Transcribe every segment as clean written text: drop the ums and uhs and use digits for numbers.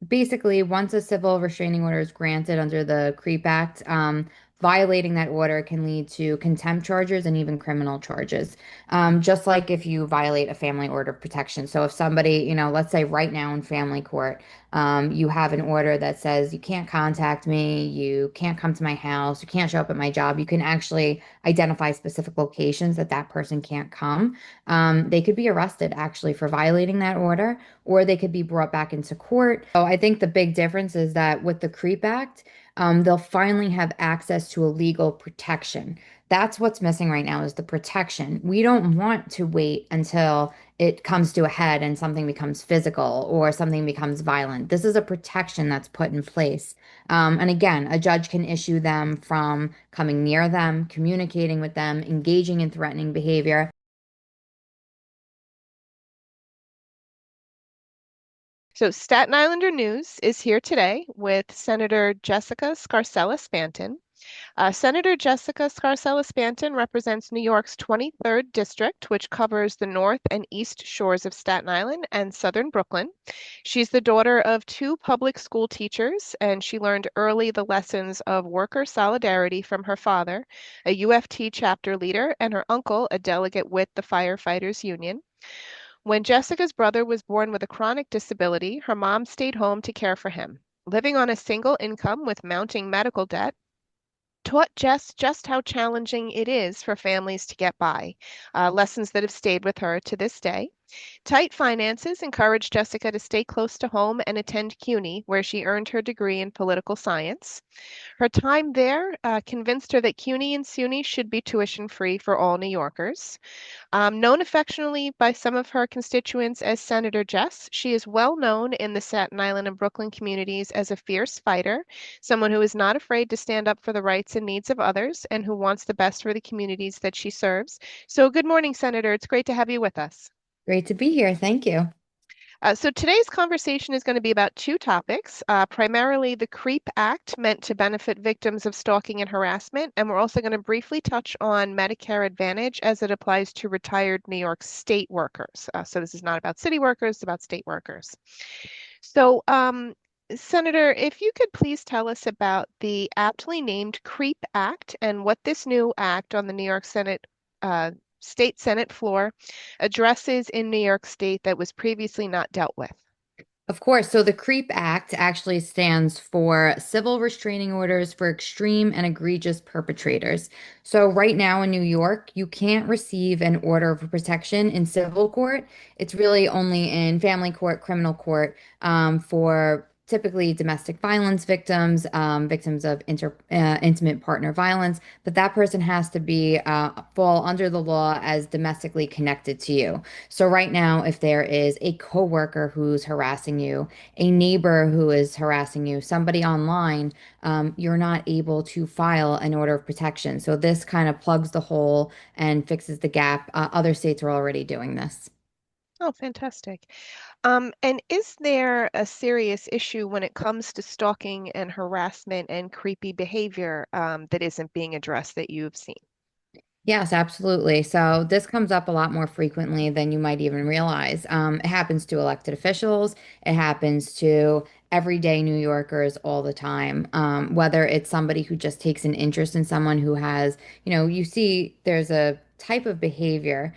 Basically, once a civil restraining order is granted under the CREEP Act, violating that order can lead to contempt charges and even criminal charges. Just like if you violate a family order of protection. So if somebody, let's say right now in family court, you have an order that says you can't contact me, you can't come to my house, you can't show up at my job. You can actually identify specific locations that that person can't come. They could be arrested actually for violating that order, or they could be brought back into court. So I think the big difference is that with the CREEP Act, they'll finally have access to a legal protection. That's what's missing right now is the protection. We don't want to wait until it comes to a head and something becomes physical or something becomes violent. This is a protection that's put in place. And again, a judge can issue them from coming near them, communicating with them, engaging in threatening behavior. So, Staten Islander News is here today with Senator Jessica Scarcella-Spanton. Senator Jessica Scarcella-Spanton represents New York's 23rd District, which covers the north and east shores of Staten Island and southern Brooklyn. She's the daughter of two public school teachers, and she learned early the lessons of worker solidarity from her father, a UFT chapter leader, and her uncle, a delegate with the Firefighters Union. When Jessica's brother was born with a chronic disability, her mom stayed home to care for him. Living on a single income with mounting medical debt taught Jess just how challenging it is for families to get by, lessons that have stayed with her to this day. Tight finances encouraged Jessica to stay close to home and attend CUNY, where she earned her degree in political science. Her time there convinced her that CUNY and SUNY should be tuition free for all New Yorkers. Known affectionately by some of her constituents as Senator Jess, she is well known in the Staten Island and Brooklyn communities as a fierce fighter, someone who is not afraid to stand up for the rights and needs of others and who wants the best for the communities that she serves. So, good morning, Senator. It's great to have you with us. Great to be here. Thank you. So today's conversation is going to be about two topics, primarily the CREEP Act meant to benefit victims of stalking and harassment, and we're also going to briefly touch on Medicare Advantage as it applies to retired New York state workers. So this is not about city workers, it's about state workers. So, Senator, if you could please tell us about the aptly named CREEP Act and what this new act on the New York Senate uh, State Senate floor addresses in New York State that was previously not dealt with. Of course. So the CREEP Act actually stands for Civil Restraining Orders for Extreme and Egregious Perpetrators. So right now in New York, you can't receive an order of protection in civil court. It's really only in family court, criminal court, for typically domestic violence victims, victims of intimate partner violence. But that person has to be fall under the law as domestically connected to you. So right now, if there is a coworker who's harassing you, a neighbor who is harassing you, somebody online, you're not able to file an order of protection. So this kind of plugs the hole and fixes the gap. Other states are already doing this. Oh, fantastic. And is there a serious issue when it comes to stalking and harassment and creepy behavior that isn't being addressed that you've seen? Yes, absolutely. So this comes up a lot more frequently than you might even realize. It happens to elected officials. It happens to everyday New Yorkers all the time. Whether it's somebody who just takes an interest in someone who has, you see there's a type of behavior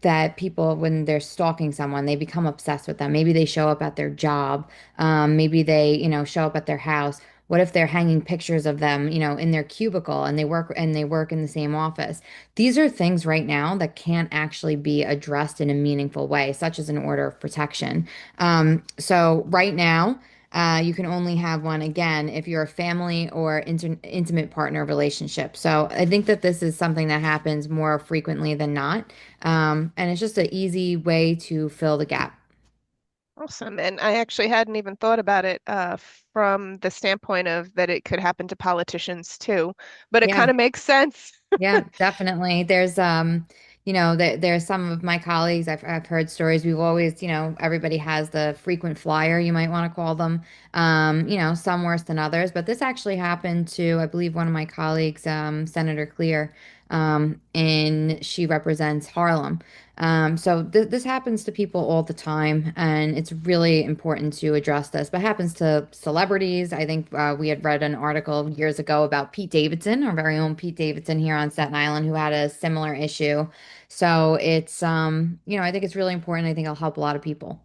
that people, when they're stalking someone, they become obsessed with them. Maybe they show up at their job. Maybe they, show up at their house. What if they're hanging pictures of them, in their cubicle and they work in the same office? These are things right now that can't actually be addressed in a meaningful way, such as an order of protection. So right now, you can only have one again if you're a family or intimate partner relationship. So I think that this is something that happens more frequently than not. And it's just an easy way to fill the gap. Awesome. And I actually hadn't even thought about it from the standpoint of that it could happen to politicians too, but it kind Yeah. of makes sense. Yeah, definitely. There's some of my colleagues, I've heard stories. We've always, everybody has the frequent flyer, you might want to call them. Some worse than others. But this actually happened to, I believe, one of my colleagues, Senator Clear. and she represents Harlem. So this happens to people all the time, and it's really important to address this. But it happens to celebrities. I think we had read an article years ago about Pete Davidson, our very own Pete Davidson here on Staten Island, who had a similar issue. So it's I think it's really important. I think it'll help a lot of people.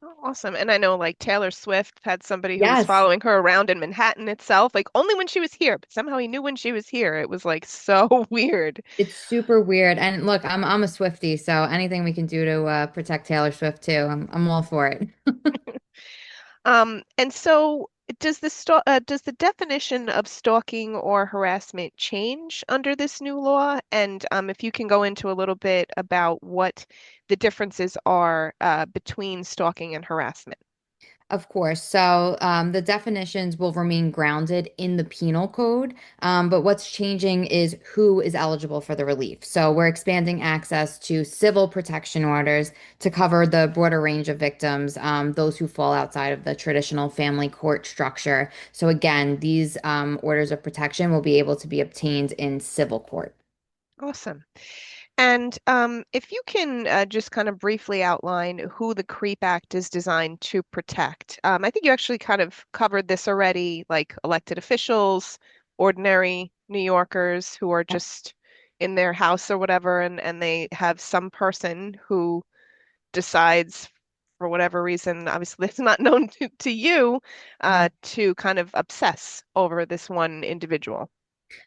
Oh, awesome. And I know like Taylor Swift had somebody who was Yes. following her around in Manhattan itself, like only when she was here, but somehow he knew when she was here. It was like so weird. It's super weird. And look, I'm a Swiftie, so anything we can do to protect Taylor Swift too, I'm all for it. And so does the definition of stalking or harassment change under this new law? And if you can go into a little bit about what the differences are between stalking and harassment. Of course. So the definitions will remain grounded in the penal code, but what's changing is who is eligible for the relief. So we're expanding access to civil protection orders to cover the broader range of victims, those who fall outside of the traditional family court structure. So again, these orders of protection will be able to be obtained in civil court. Awesome. And if you can just kind of briefly outline who the CREEP Act is designed to protect. I think you actually kind of covered this already, like elected officials, ordinary New Yorkers who are just in their house or whatever, and they have some person who decides, for whatever reason, obviously it's not known to you, to kind of obsess over this one individual.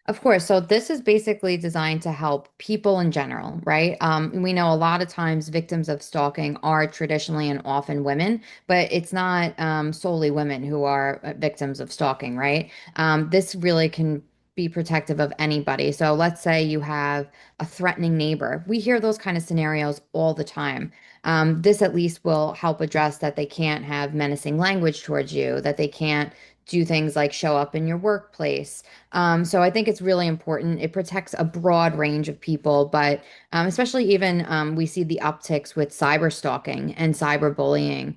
Of course. So this is basically designed to help people in general, right? We know a lot of times victims of stalking are traditionally and often women, but it's not solely women who are victims of stalking, right? This really can be protective of anybody. So let's say you have a threatening neighbor. We hear those kind of scenarios all the time. This at least will help address that they can't have menacing language towards you, that they can't do things like show up in your workplace. So I think it's really important. It protects a broad range of people, but especially even we see the upticks with cyber stalking and cyberbullying.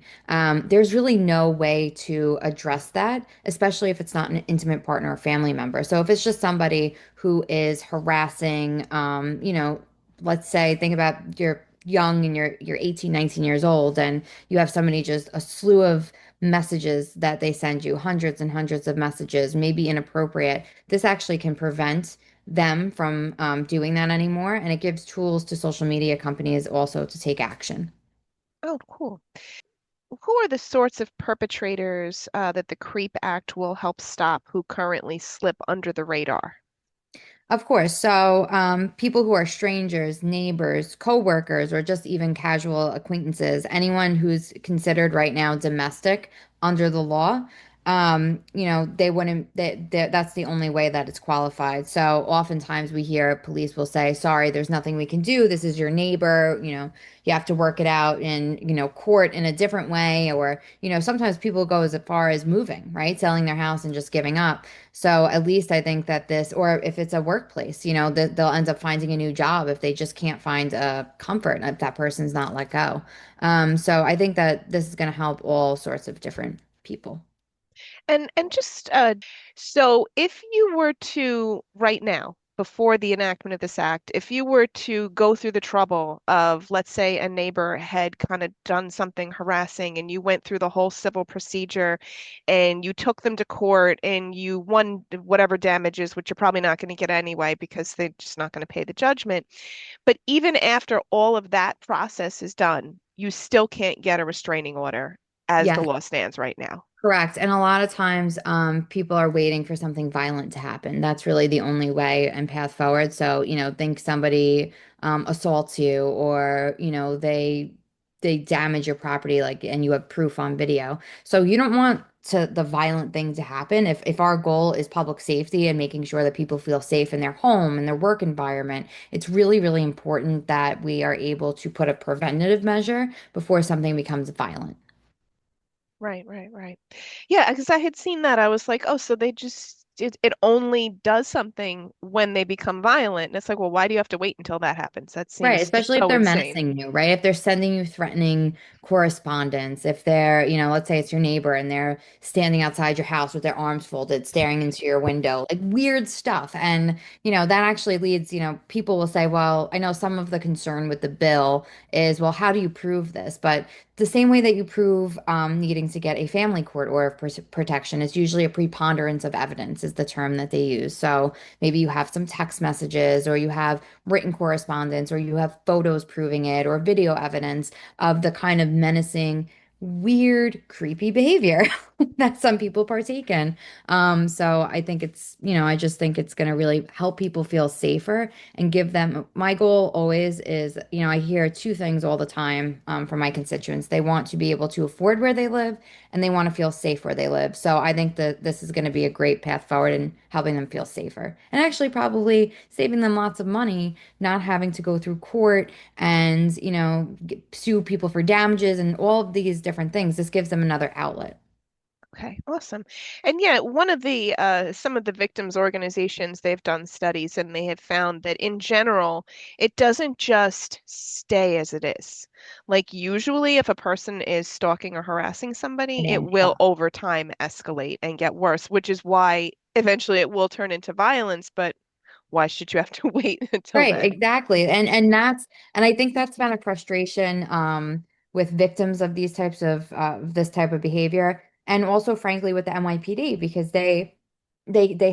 There's really no way to address that, especially if it's not an intimate partner or family member. So if it's just somebody who is harassing, let's say, think about you're young and you're 18, 19 years old, and you have somebody just a slew of messages that they send you, hundreds and hundreds of messages, maybe inappropriate. This actually can prevent them from doing that anymore. And it gives tools to social media companies also to take action. Oh, cool. Who are the sorts of perpetrators that the CREEP Act will help stop who currently slip under the radar? Of course. So, people who are strangers, neighbors, coworkers, or just even casual acquaintances, anyone who's considered right now domestic under the law, they wouldn't, that's the only way that it's qualified. So, oftentimes we hear police will say, sorry, there's nothing we can do. This is your neighbor. You have to work it out in, court in a different way. Or, sometimes people go as far as moving, right? Selling their house and just giving up. So at least I think that this, or if it's a workplace, that they'll end up finding a new job if they just can't find a comfort if that person's not let go. So I think that this is going to help all sorts of different people. And just so if you were to right now, before the enactment of this act, if you were to go through the trouble of, let's say, a neighbor had kind of done something harassing and you went through the whole civil procedure and you took them to court and you won whatever damages, which you're probably not going to get anyway because they're just not going to pay the judgment. But even after all of that process is done, you still can't get a restraining order as the Yes. law stands right now. Correct. And a lot of times, people are waiting for something violent to happen. That's really the only way and path forward. So, think somebody assaults you, or, they damage your property, like, and you have proof on video. So you don't want the violent thing to happen. If our goal is public safety and making sure that people feel safe in their home and their work environment, it's really, really important that we are able to put a preventative measure before something becomes violent. Right, right, right. Yeah, because I had seen that. I was like, oh, so they just it only does something when they become violent. And it's like, well, why do you have to wait until that happens? That Right, seems especially if so they're insane. menacing you, right? If they're sending you threatening correspondence, if they're, let's say it's your neighbor and they're standing outside your house with their arms folded, staring into your window, like weird stuff. And, that actually leads, people will say, well, I know some of the concern with the bill is, well, how do you prove this? But the same way that you prove needing to get a family court order of protection is usually a preponderance of evidence, is the term that they use. So maybe you have some text messages or you have written correspondence or you have photos proving it or video evidence of the kind of menacing, weird, creepy behavior that some people partake in. So I think I just think it's going to really help people feel safer and give them. My goal always is, I hear two things all the time from my constituents. They want to be able to afford where they live and they want to feel safe where they live. So I think that this is going to be a great path forward in helping them feel safer and actually probably saving them lots of money, not having to go through court and, sue people for damages and all of these different things. This gives them another outlet. Okay, awesome. And yeah, one of the some of the victims organizations, they've done studies and they have found that in general, it doesn't just stay as it is. Like usually if a person is stalking or harassing somebody, It it amps will up. over time escalate and get worse, which is why eventually it will turn into violence, but why should you have to wait until Right, then? exactly. And I think that's been a frustration with victims of these types of this type of behavior and also frankly with the NYPD because they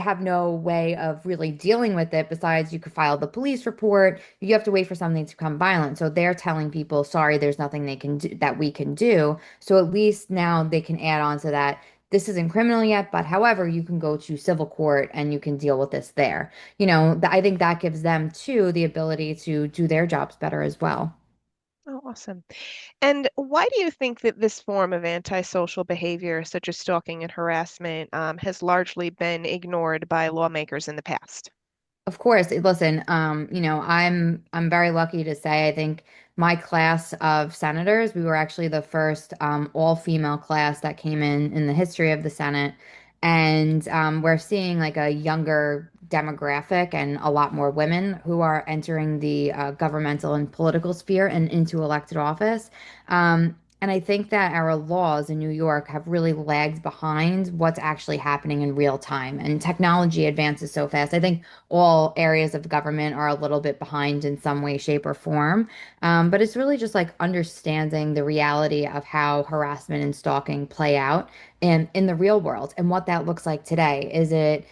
have no way of really dealing with it besides you could file the police report. You have to wait for something to become violent. So they're telling people, sorry, there's nothing they can do that we can do. So at least now they can add on to that. This isn't criminal yet, but however, you can go to civil court and you can deal with this there. I think that gives them too the ability to do their jobs better as well. Oh, awesome. And why do you think that this form of antisocial behavior, such as stalking and harassment, has largely been ignored by lawmakers in the past? Of course, listen, I'm very lucky to say I think my class of senators, we were actually the first all-female class that came in the history of the Senate. And we're seeing like a younger demographic and a lot more women who are entering the governmental and political sphere and into elected office. And I think that our laws in New York have really lagged behind what's actually happening in real time. And technology advances so fast. I think all areas of government are a little bit behind in some way, shape, or form. But it's really just like understanding the reality of how harassment and stalking play out in the real world and what that looks like today. Is it,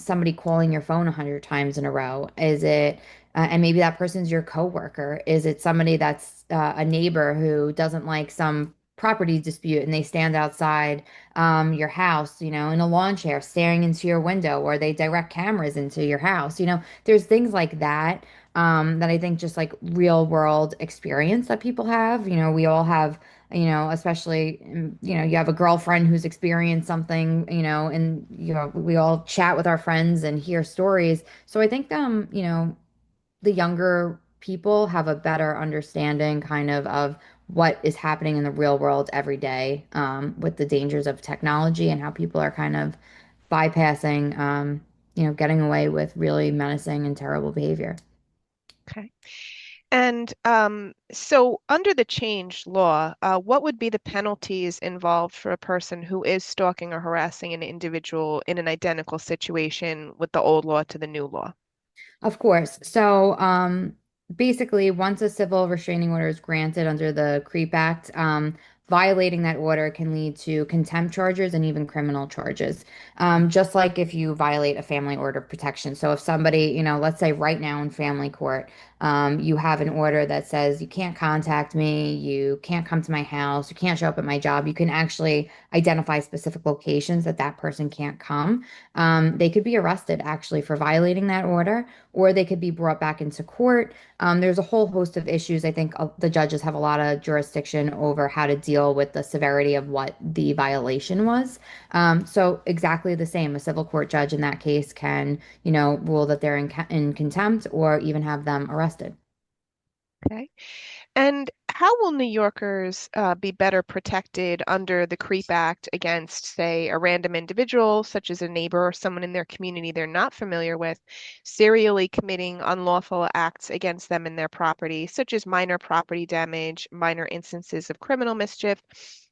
somebody calling your phone 100 times in a row? Is it, and maybe that person's your coworker? Is it somebody that's a neighbor who doesn't like some property dispute and they stand outside your house, in a lawn chair staring into your window, or they direct cameras into your house. There's things like that that I think just like real world experience that people have. We all have, especially, you have a girlfriend who's experienced something, and, we all chat with our friends and hear stories. So I think, the younger people have a better understanding kind of what is happening in the real world every day with the dangers of technology and how people are kind of bypassing, getting away with really menacing and terrible behavior. Okay. And so, under the changed law, what would be the penalties involved for a person who is stalking or harassing an individual in an identical situation with the old law to the new law? Of course. So, basically, once a civil restraining order is granted under the CREEP Act, violating that order can lead to contempt charges and even criminal charges. Just like if you violate a family order of protection. So, if somebody, let's say right now in family court, you have an order that says you can't contact me, you can't come to my house, you can't show up at my job, you can actually identify specific locations that that person can't come. They could be arrested actually for violating that order or they could be brought back into court. There's a whole host of issues. I think the judges have a lot of jurisdiction over how to deal with the severity of what the violation was. So exactly the same. A civil court judge in that case can, rule that they're in contempt or even have them arrested. Okay. And how will New Yorkers be better protected under the CREEP Act against, say, a random individual, such as a neighbor or someone in their community they're not familiar with, serially committing unlawful acts against them and their property, such as minor property damage, minor instances of criminal mischief,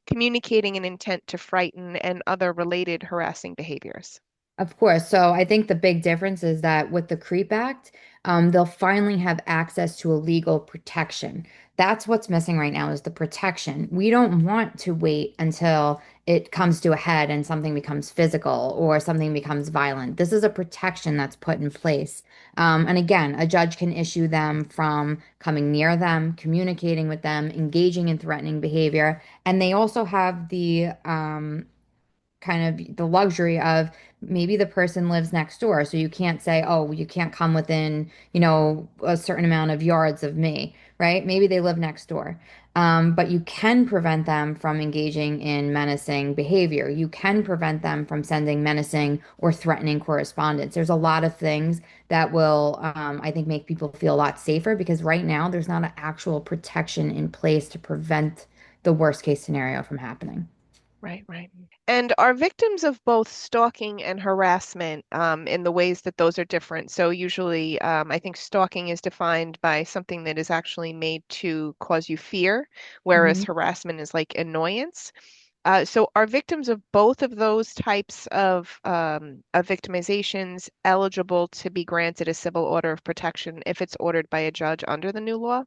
communicating an intent to frighten, and other related harassing behaviors? Of course. So I think the big difference is that with the CREEP Act, they'll finally have access to a legal protection. That's what's missing right now is the protection. We don't want to wait until it comes to a head and something becomes physical or something becomes violent. This is a protection that's put in place. And again, a judge can issue them from coming near them, communicating with them, engaging in threatening behavior. And they also have the kind of the luxury of maybe the person lives next door. So you can't say, oh, you can't come within, a certain amount of yards of me, right? Maybe they live next door. But you can prevent them from engaging in menacing behavior. You can prevent them from sending menacing or threatening correspondence. There's a lot of things that will, I think, make people feel a lot safer because right now there's not an actual protection in place to prevent the worst case scenario from happening. Right, right. And are victims of both stalking and harassment in the ways that those are different? So usually, I think stalking is defined by something that is actually made to cause you fear, whereas Mhm. harassment is like annoyance. So are victims of both of those types of victimizations eligible to be granted a civil order of protection if it's ordered by a judge under the new law?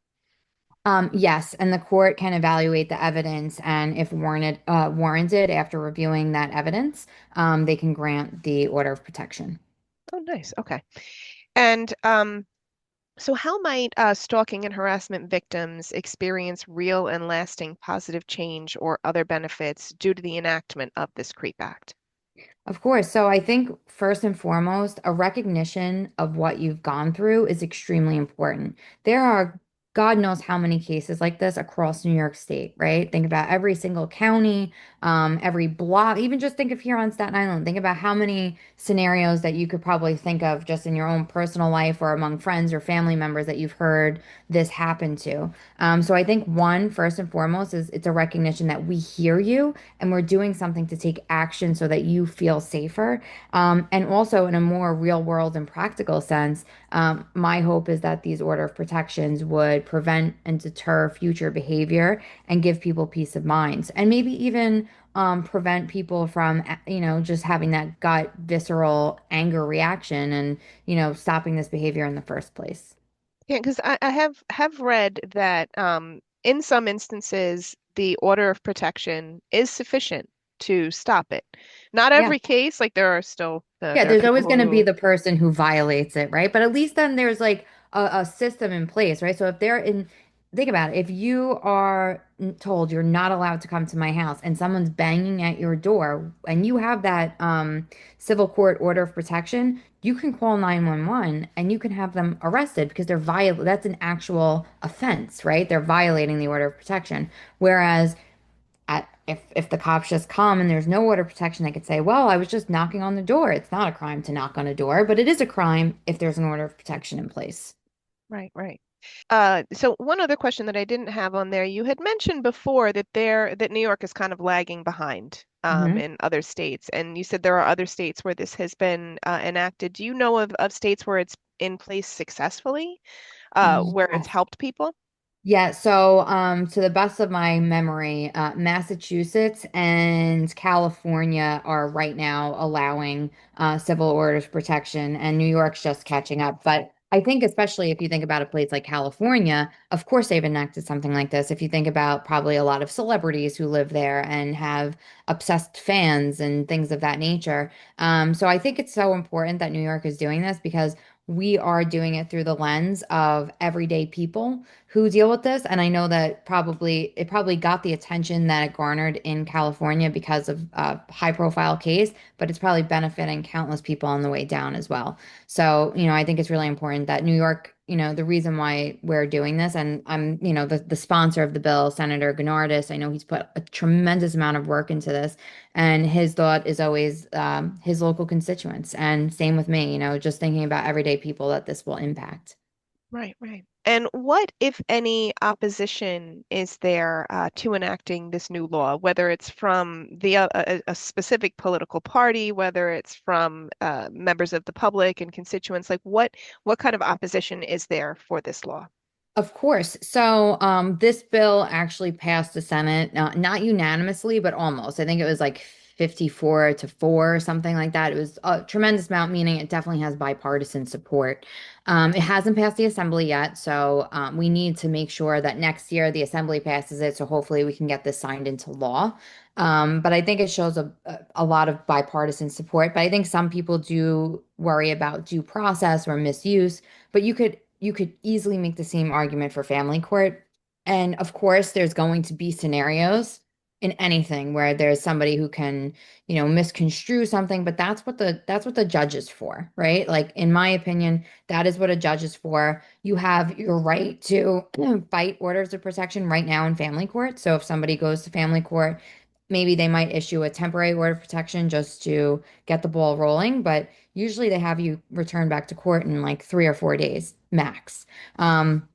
Yes, and the court can evaluate the evidence, and if warranted after reviewing that evidence, they can grant the order of protection. Oh, nice. Okay. And so, how might stalking and harassment victims experience real and lasting positive change or other benefits due to the enactment of this CREEP Act? Of course. So I think first and foremost, a recognition of what you've gone through is extremely important. There are God knows how many cases like this across New York State, right? Think about every single county, every block, even just think of here on Staten Island. Think about how many scenarios that you could probably think of just in your own personal life or among friends or family members that you've heard this happen to. So I think one, first and foremost, is it's a recognition that we hear you and we're doing something to take action so that you feel safer. And also, in a more real world and practical sense, my hope is that these order of protections would prevent and deter future behavior and give people peace of mind. And maybe even prevent people from, just having that gut, visceral anger reaction and, stopping this behavior in the first place. Yeah, because I have read that in some instances the order of protection is sufficient to stop it. Not Yeah. every case, like there are still Yeah, there are there's people always going to be who. the person who violates it, right? But at least then there's like a system in place, right? So if they're in, think about it, if you are told you're not allowed to come to my house and someone's banging at your door and you have that civil court order of protection, you can call 911 and you can have them arrested because that's an actual offense, right? They're violating the order of protection. Whereas if the cops just come and there's no order of protection, they could say, well, I was just knocking on the door. It's not a crime to knock on a door, but it is a crime if there's an order of protection in place. Right, right. So one other question that I didn't have on there, you had mentioned before that New York is kind of lagging behind Hmm. in other states, and you said there are other states where this has been enacted. Do you know of states where it's in place successfully, where it's Yes. helped people? Yeah, so to the best of my memory, Massachusetts and California are right now allowing civil orders protection, and New York's just catching up. But I think, especially if you think about a place like California, of course they've enacted something like this. If you think about probably a lot of celebrities who live there and have obsessed fans and things of that nature. So I think it's so important that New York is doing this because we are doing it through the lens of everyday people who deal with this. And I know that it probably got the attention that it garnered in California because of a high profile case, but it's probably benefiting countless people on the way down as well. So, I think it's really important that New York, the reason why we're doing this, and I'm, the sponsor of the bill, Senator Gennardis, I know he's put a tremendous amount of work into this, and his thought is always his local constituents. And same with me, just thinking about everyday people that this will impact. Right, right. And what, if any, opposition is there to enacting this new law, whether it's from a specific political party, whether it's from members of the public and constituents? Like, what kind of opposition is there for this law? Of course. So, this bill actually passed the Senate, not unanimously, but almost. I think it was like 54 to 4 or something like that. It was a tremendous amount, meaning it definitely has bipartisan support. It hasn't passed the Assembly yet, so we need to make sure that next year the Assembly passes it. So hopefully we can get this signed into law. But I think it shows a lot of bipartisan support. But I think some people do worry about due process or misuse. But you could easily make the same argument for family court. And of course, there's going to be scenarios in anything where there's somebody who can, misconstrue something, but that's what the judge is for, right? Like in my opinion, that is what a judge is for. You have your right to fight orders of protection right now in family court. So if somebody goes to family court, maybe they might issue a temporary order of protection just to get the ball rolling, but usually they have you return back to court in like 3 or 4 days max. Um,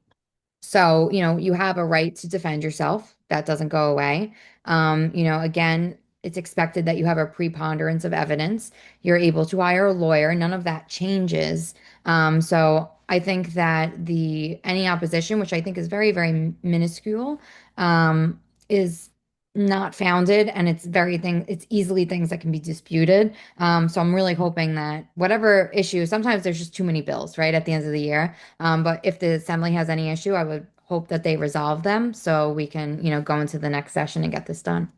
so, you have a right to defend yourself. That doesn't go away. Again, it's expected that you have a preponderance of evidence. You're able to hire a lawyer. None of that changes. So I think that the any opposition, which I think is very, very minuscule, is not founded, and it's easily things that can be disputed. So I'm really hoping that whatever issue, sometimes there's just too many bills, right, at the end of the year. But if the assembly has any issue, I would hope that they resolve them so we can, go into the next session and get this done.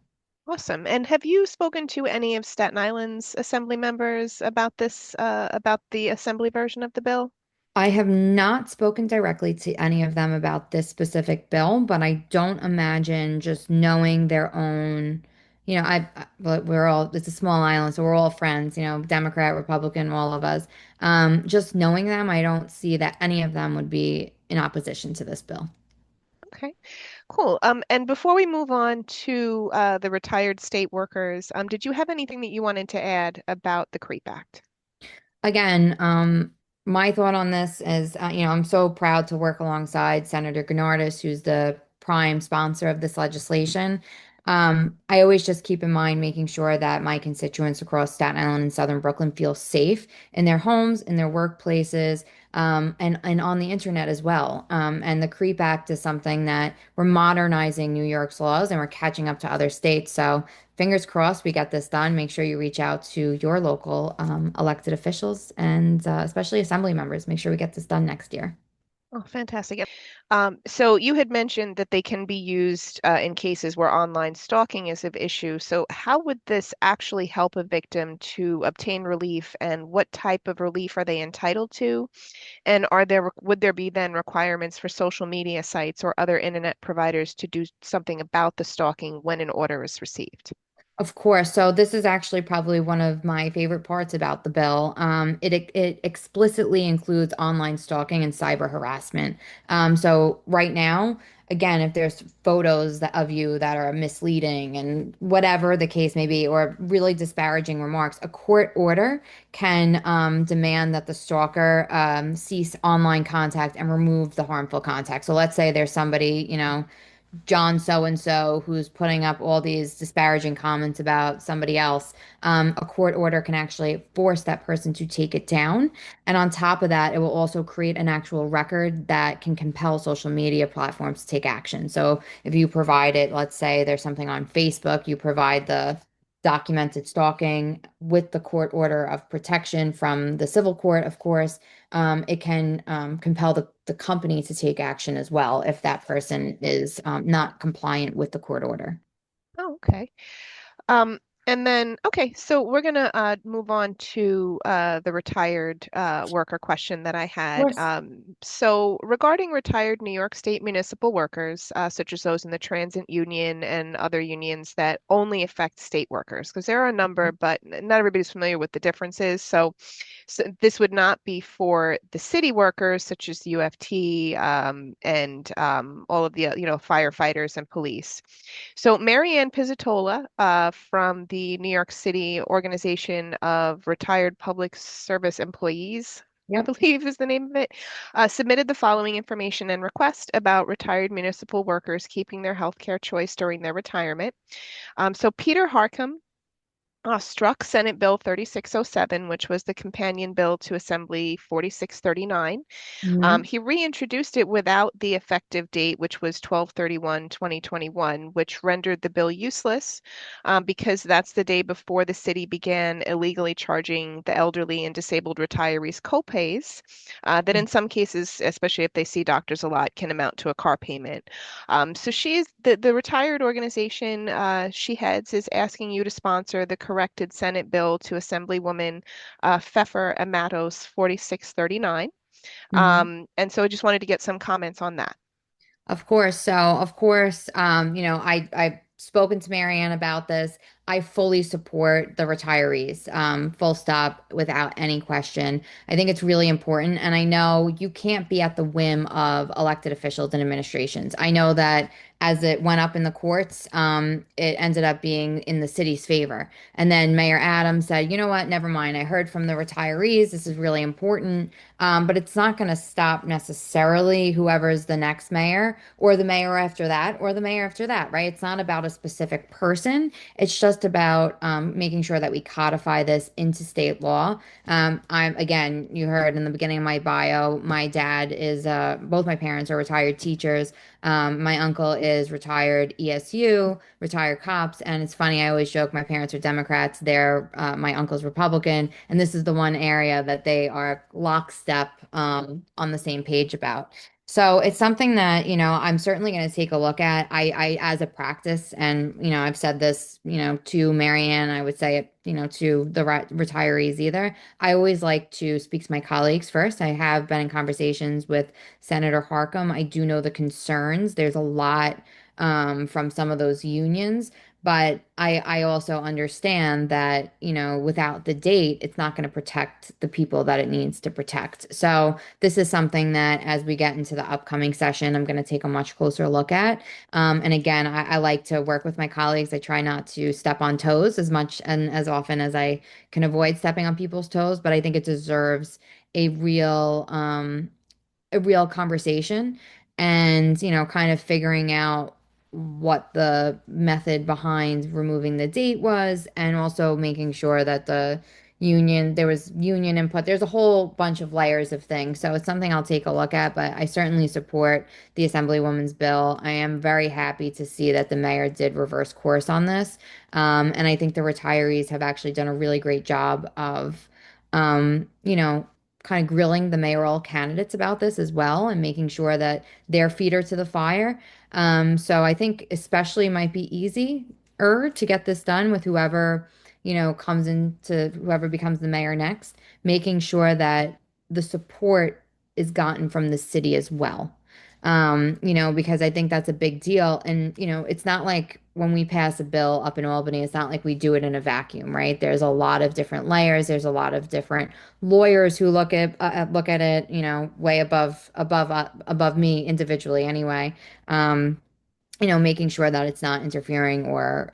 Awesome. And have you spoken to any of Staten Island's assembly members about about the assembly version of the bill? I have not spoken directly to any of them about this specific bill, but I don't imagine just knowing their own, but it's a small island, so we're all friends, Democrat, Republican, all of us. Just knowing them, I don't see that any of them would be in opposition to this bill. Okay, cool. And before we move on to the retired state workers, did you have anything that you wanted to add about the CREEP Act? Again, my thought on this is, I'm so proud to work alongside Senator Gennardis, who's the prime sponsor of this legislation. I always just keep in mind making sure that my constituents across Staten Island and Southern Brooklyn feel safe in their homes, in their workplaces, and on the internet as well. And the CREEP Act is something that we're modernizing New York's laws and we're catching up to other states. So fingers crossed we get this done. Make sure you reach out to your local elected officials and especially assembly members. Make sure we get this done next year. Oh, fantastic. Yep. So you had mentioned that they can be used in cases where online stalking is of issue. So how would this actually help a victim to obtain relief, and what type of relief are they entitled to? And would there be then requirements for social media sites or other internet providers to do something about the stalking when an order is received? Of course. So this is actually probably one of my favorite parts about the bill. It explicitly includes online stalking and cyber harassment. So right now, again, if there's photos of you that are misleading and whatever the case may be, or really disparaging remarks, a court order can demand that the stalker cease online contact and remove the harmful contact. So let's say there's somebody, John so and so who's putting up all these disparaging comments about somebody else, a court order can actually force that person to take it down. And on top of that, it will also create an actual record that can compel social media platforms to take action. So if you provide it, let's say there's something on Facebook, you provide the documented stalking with the court order of protection from the civil court, of course. It can compel the company to take action as well if that person is not compliant with the court order. Oh, okay. Um, and then, okay, so we're gonna move on to the retired worker question that I Of had. course. So regarding retired New York State municipal workers, such as those in the transit union and other unions that only affect state workers, because there are a number, but not everybody's familiar with the differences. So this would not be for the city workers, such as the UFT and all of the, firefighters and police. So Marianne Pizzatola from the New York City Organization of Retired Public Service Employees, I Yep. believe is the name of it, submitted the following information and request about retired municipal workers keeping their healthcare choice during their retirement. So Peter Harcum struck Senate Bill 3607, which was the companion bill to Assembly 4639. Hmm. He reintroduced it without the effective date, which was 12/31/2021, which rendered the bill useless because that's the day before the city began illegally charging the elderly and disabled retirees copays that in some cases, especially if they see doctors a lot, can amount to a car payment. So she's the retired organization she heads is asking you to sponsor the corrected Senate bill to Assemblywoman Pfeffer Amatos 4639. And so I just wanted to get some comments on that. Of course. So, of course, I've spoken to Marianne about this. I fully support the retirees, full stop, without any question. I think it's really important. And I know you can't be at the whim of elected officials and administrations. I know that as it went up in the courts, it ended up being in the city's favor. And then Mayor Adams said, you know what, never mind. I heard from the retirees. This is really important. But it's not going to stop necessarily whoever's the next mayor or the mayor after that or the mayor after that, right? It's not about a specific person. It's just about making sure that we codify this into state law. Again, you heard in the beginning of my bio, my dad is, both my parents are retired teachers. My uncle is retired ESU, retired cops. And it's funny, I always joke my parents are Democrats. My uncle's Republican. And this is the one area that they are lockstep on the same page about. So it's something that, I'm certainly going to take a look at. As a practice, and, I've said this, to Marianne, I would say it, to the retirees either. I always like to speak to my colleagues first. I have been in conversations with Senator Harcum. I do know the concerns. There's a lot from some of those unions, but I also understand that, without the date, it's not going to protect the people that it needs to protect. So this is something that as we get into the upcoming session, I'm going to take a much closer look at. And again, I like to work with my colleagues. I try not to step on toes as much and as often as I can avoid stepping on people's toes, but I think it deserves a real a real conversation and, kind of figuring out what the method behind removing the date was, and also making sure that there was union input. There's a whole bunch of layers of things. So it's something I'll take a look at, but I certainly support the Assemblywoman's bill. I am very happy to see that the mayor did reverse course on this. And I think the retirees have actually done a really great job of, um, you know, kind of grilling the mayoral candidates about this as well and making sure that their feet are to the fire. So I think especially might be easier to get this done with whoever, whoever becomes the mayor next, making sure that the support is gotten from the city as well. Because I think that's a big deal. And, it's not like when we pass a bill up in Albany, it's not like we do it in a vacuum, right? There's a lot of different layers. There's a lot of different lawyers who look at it, way above me individually anyway. Um, making sure that it's not interfering or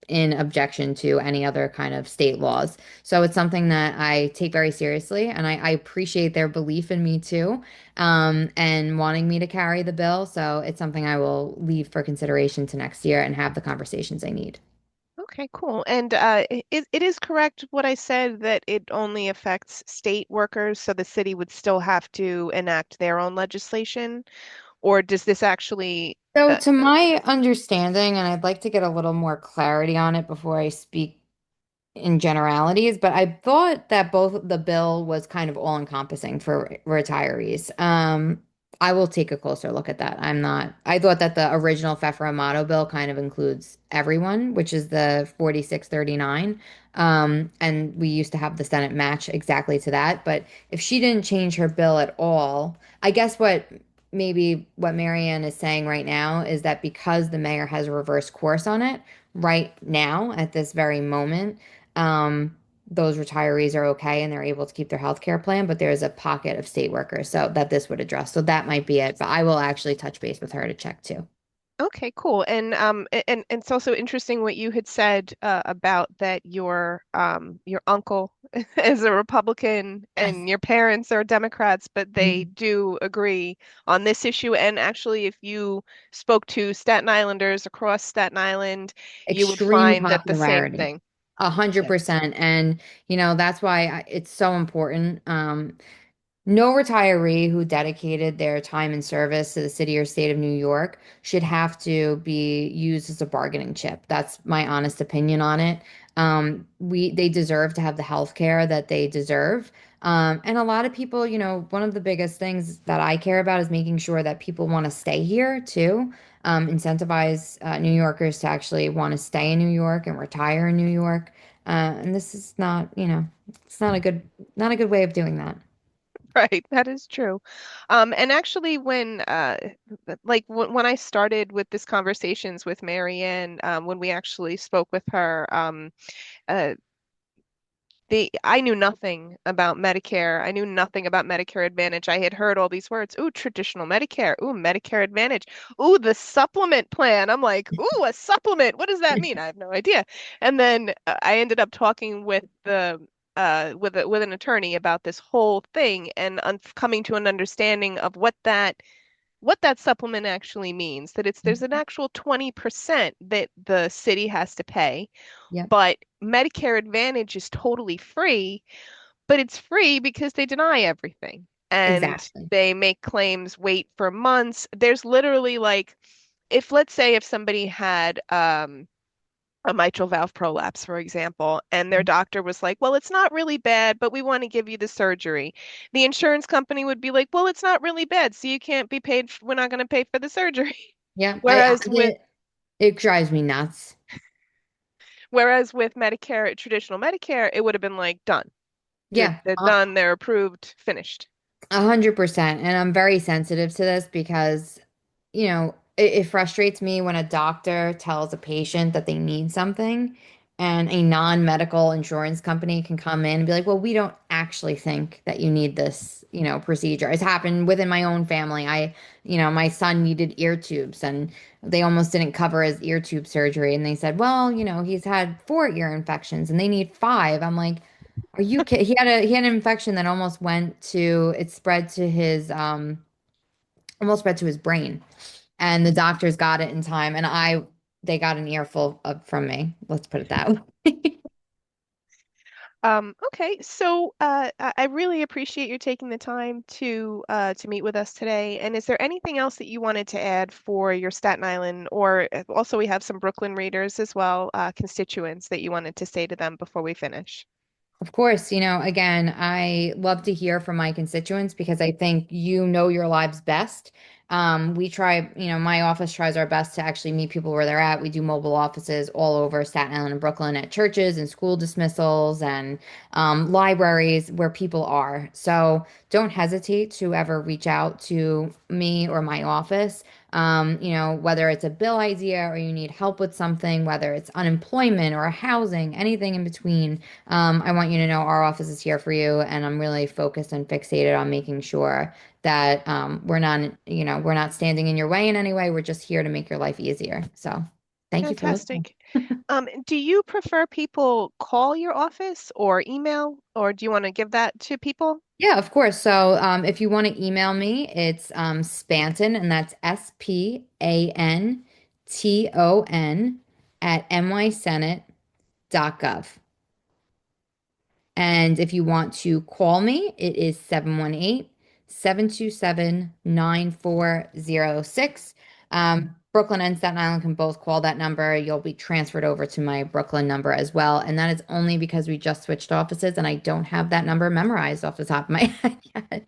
in objection to any other kind of state laws. So it's something that I take very seriously, and I appreciate their belief in me too, and wanting me to carry the bill. So it's something I will leave for consideration to next year and have the conversations I need. Okay, cool. And it is correct what I said that it only affects state workers, so the city would still have to enact their own legislation, or does this actually, So, uh, to my understanding, and I'd like to get a little more clarity on it before I speak in generalities, but I thought that both the bill was kind of all encompassing for retirees. I will take a closer look at that. I thought that the original FEFRA Amato bill kind of includes everyone, which is the 4639. And we used to have the Senate match exactly to that. But if she didn't change her bill at all, I guess what Marianne is saying right now is that because the mayor has a reverse course on it right now at this very moment, um, those retirees are okay and they're able to keep their health care plan, but there's a pocket of state workers so that this would address. So that might be it. But I will actually touch base with her to check too. Okay, cool. And it's also interesting what you had said about that your uncle is a Republican Yes. and your parents are Democrats, but they Mhm. do agree on this issue. And actually, if you spoke to Staten Islanders across Staten Island, you would Extreme find that the same popularity. thing. A hundred Yeah. percent. And, that's why it's so important. No retiree who dedicated their time and service to the city or state of New York should have to be used as a bargaining chip. That's my honest opinion on it. They deserve to have the health care that they deserve. And a lot of people, one of the biggest things that I care about is making sure that people want to stay here too. Incentivize New Yorkers to actually want to stay in New York and retire in New York. And this is not, it's not a good way of doing that. Right, that is true. And actually, when I started with this conversations with Marianne, when we actually spoke with her, uh, I knew nothing about Medicare. I knew nothing about Medicare Advantage. I had heard all these words. Ooh, traditional Medicare. Ooh, Medicare Advantage. Ooh, the supplement plan. I'm like, ooh, a supplement. What does that mean? I have no idea. And then I ended up talking with the with an attorney about this whole thing and coming to an understanding of what that supplement actually means. That there's an actual 20% that the city has to pay, Yep, but Medicare Advantage is totally free, but it's free because they deny everything and exactly. they make claims wait for months. There's literally like, if let's say if somebody had a mitral valve prolapse, for example, and their doctor was like, well, it's not really bad, but we want to give you the surgery. The insurance company would be like, well, it's not really bad, so you can't be paid, we're not going to pay for the surgery. Yeah, Whereas I with get it drives me nuts. whereas with Medicare, traditional Medicare, it would have been like done. Yeah, They're done, they're approved, finished. 100%. And I'm very sensitive to this because, it frustrates me when a doctor tells a patient that they need something and a non-medical insurance company can come in and be like, well, we don't actually think that you need this, procedure. It's happened within my own family. My son needed ear tubes and they almost didn't cover his ear tube surgery. And they said, well, he's had 4 ear infections and they need five. I'm like, are you kidding? He had an infection that it spread to his almost spread to his brain. And the doctors got it in time and they got an earful from me. Let's put it that way. Okay, so I really appreciate you taking the time to meet with us today. And is there anything else that you wanted to add for your Staten Island, or also we have some Brooklyn readers as well, constituents that you wanted to say to them before we finish? Of course, again, I love to hear from my constituents because I think you know your lives best. We try, my office tries our best to actually meet people where they're at. We do mobile offices all over Staten Island and Brooklyn at churches and school dismissals and libraries where people are. So don't hesitate to ever reach out to me or my office. Whether it's a bill idea or you need help with something, whether it's unemployment or housing, anything in between. I want you to know our office is here for you, and I'm really focused and fixated on making sure that we're not standing in your way in any way. We're just here to make your life easier. So, thank you for listening. Fantastic. Do you prefer people call your office or email, or do you want to give that to people? Yeah, of course. So, if you want to email me, it's Spanton, and that's SPANTON at nysenate.gov. And if you want to call me, it is 718-727-9406. Brooklyn and Staten Island can both call that number. You'll be transferred over to my Brooklyn number as well. And that is only because we just switched offices and I don't have that number memorized off the top of my head yet.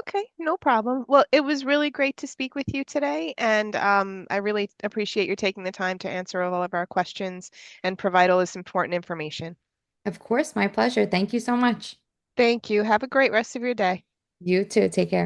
Okay, no problem. Well, it was really great to speak with you today, and I really appreciate you taking the time to answer all of our questions and provide all this important information. Of course, my pleasure. Thank you so much. Thank you. Have a great rest of your day. You too. Take care.